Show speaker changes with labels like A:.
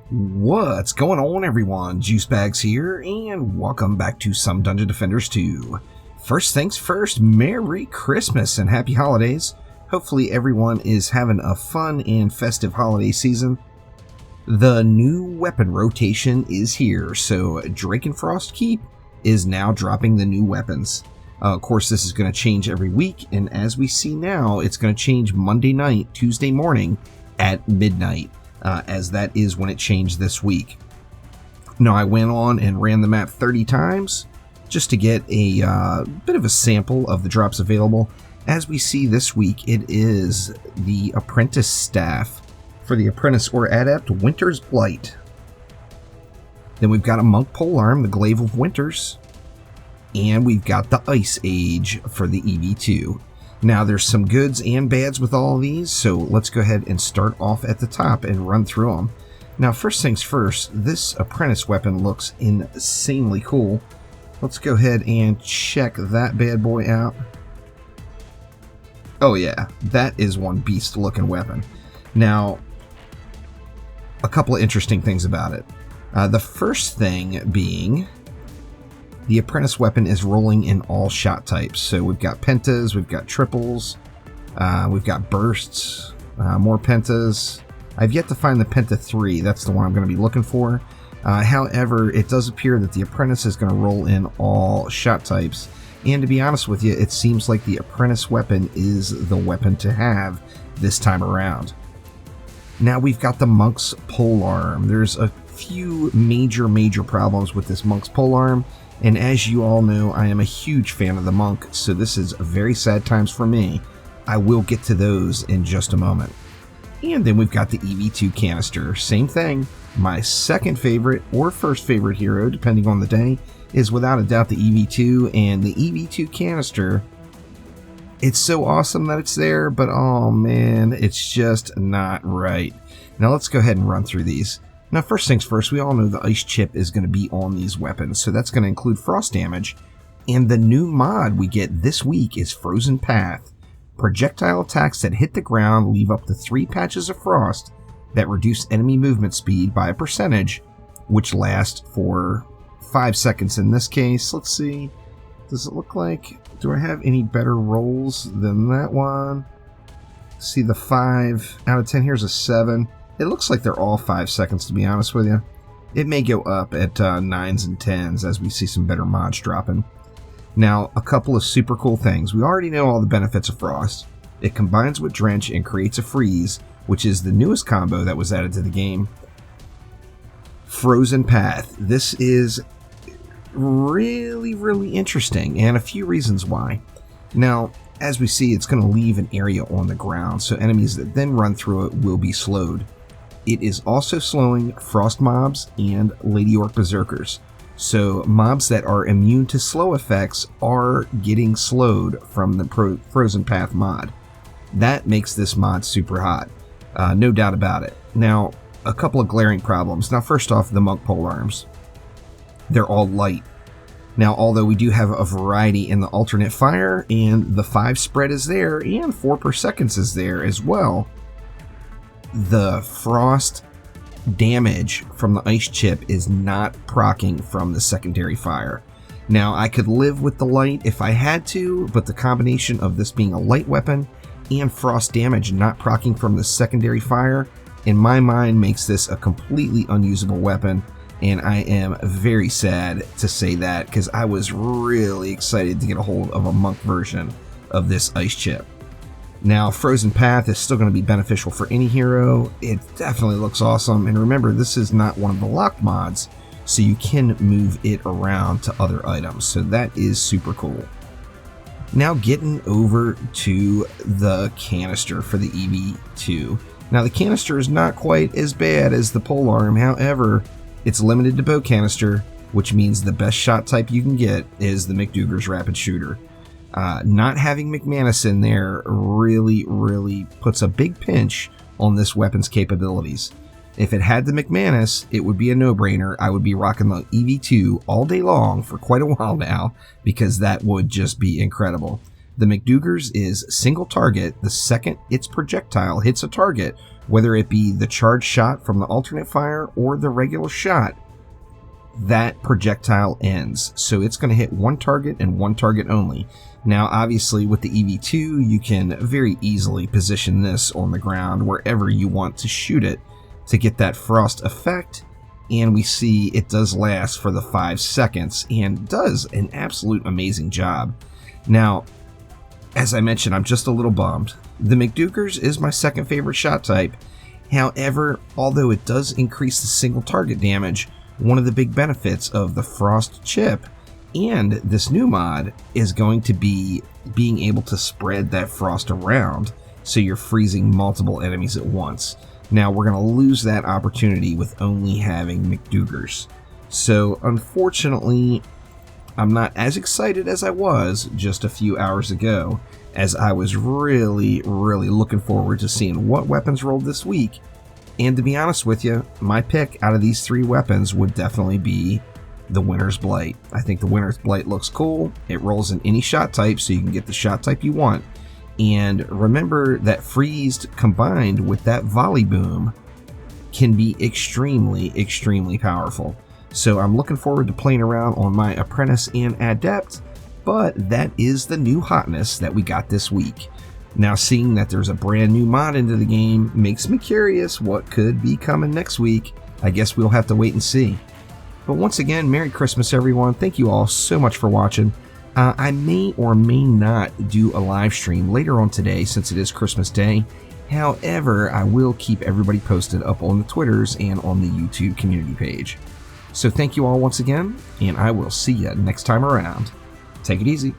A: What's going on, everyone? Juicebags here, and welcome back to Some Dungeon Defenders 2. First things first, Merry Christmas and Happy Holidays. Hopefully everyone is having a fun and festive holiday season. The new weapon rotation is here, so Drakenfrost Keep is now dropping the new weapons. Of course, this is going to change every week, and as we see now, it's going to change Monday night, Tuesday morning at midnight. As that is when it changed this week. Now, I went on and ran the map 30 times just to get a bit of a sample of the drops available. As we see this week, it is the Apprentice Staff for the Apprentice or Adept Winter's Blight. Then we've got a Monk Polearm, the Glaive of Winters. And we've got the Ice Age for the EV2. Now, there's some goods and bads with all of these, so let's go ahead and start off at the top and run through them. Now, first things first, this Apprentice weapon looks insanely cool. Let's go ahead and check that bad boy out. Oh yeah, that is one beast-looking weapon. Now, a couple of interesting things about it. The first thing being, the Apprentice weapon is rolling in all shot types. So we've got pentas, we've got triples, we've got bursts, more pentas. I've yet to find the penta 3. That's the one I'm going to be looking for. However, it does appear that the Apprentice is going to roll in all shot types. And to be honest with you, it seems like the Apprentice weapon is the weapon to have this time around. Now we've got the Monk's Polearm. There's a few major problems with this Monk's Polearm. And as you all know, I am a huge fan of the Monk, so this is very sad times for me. I will get to those in just a moment. And then we've got the EV2 canister. Same thing. My second favorite, or first favorite hero, depending on the day, is without a doubt the EV2. And the EV2 canister, it's so awesome that it's there, but oh man, it's just not right. Now let's go ahead and run through these. Now, first things first, we all know the ice chip is going to be on these weapons, so that's going to include frost damage. And the new mod we get this week is Frozen Path. Projectile attacks that hit the ground leave up to 3 patches of frost that reduce enemy movement speed by a percentage, which last for 5 seconds in this case. Let's see. Does it look like... do I have any better rolls than that one? See, the 5 out of 10. Here's a 7. It looks like they're all 5 seconds, to be honest with you. It may go up at 9s and 10s as we see some better mods dropping. Now, a couple of super cool things. We already know all the benefits of Frost. It combines with Drench and creates a Freeze, which is the newest combo that was added to the game. Frozen Path. This is really interesting, and a few reasons why. Now, as we see, it's going to leave an area on the ground, so enemies that then run through it will be slowed. It is also slowing frost mobs and Lady Orc Berserkers. So mobs that are immune to slow effects are getting slowed from the Frozen Path mod. That makes this mod super hot. No doubt about it. Now, a couple of glaring problems. Now, first off, the Monk Polearms. They're all light. Now, although we do have a variety in the alternate fire, and the 5 spread is there, and 4 per seconds is there as well, the frost damage from the ice chip is not proccing from the secondary fire. Now, I could live with the light if I had to, but the combination of this being a light weapon and frost damage not proccing from the secondary fire, in my mind, makes this a completely unusable weapon. And I am very sad to say that, because I was really excited to get a hold of a monk version of this ice chip. Now, Frozen Path is still going to be beneficial for any hero. It definitely looks awesome. And remember, this is not one of the locked mods, so you can move it around to other items. So that is super cool. Now, getting over to the canister for the EV2. Now, the canister is not quite as bad as the polearm. However, it's limited to bow canister, which means the best shot type you can get is the McDougar's Rapid Shooter. Not having McManus in there really puts a big pinch on this weapon's capabilities. If it had the McManus, it would be a no-brainer. I would be rocking the EV2 all day long for quite a while now, because that would just be incredible. The McDougar's is single target. The second its projectile hits a target, whether it be the charged shot from the alternate fire or the regular shot, that projectile ends. So it's going to hit one target and one target only. Now, obviously, with the EV2, you can very easily position this on the ground wherever you want to shoot it to get that frost effect. And we see it does last for the 5 seconds and does an absolute amazing job. Now, as I mentioned, I'm just a little bummed. The McDougar's is my second favorite shot type. However, although it does increase the single target damage, one of the big benefits of the Frost Chip and this new mod is going to be being able to spread that frost around so you're freezing multiple enemies at once. Now, we're going to lose that opportunity with only having McDougar's. So, unfortunately, I'm not as excited as I was just a few hours ago, as I was really looking forward to seeing what weapons rolled this week. And to be honest with you, my pick out of these 3 weapons would definitely be the Winter's Blight. I think the Winter's Blight looks cool. It rolls in any shot type, so you can get the shot type you want. And remember that freezed combined with that volley boom can be extremely powerful. So I'm looking forward to playing around on my Apprentice and Adept, but that is the new hotness that we got this week. Now, seeing that there's a brand new mod into the game makes me curious what could be coming next week. I guess we'll have to wait and see. But once again, Merry Christmas, everyone. Thank you all so much for watching. I may or may not do a live stream later on today since it is Christmas Day. However, I will keep everybody posted up on the Twitters and on the YouTube community page. So thank you all once again, and I will see you next time around. Take it easy.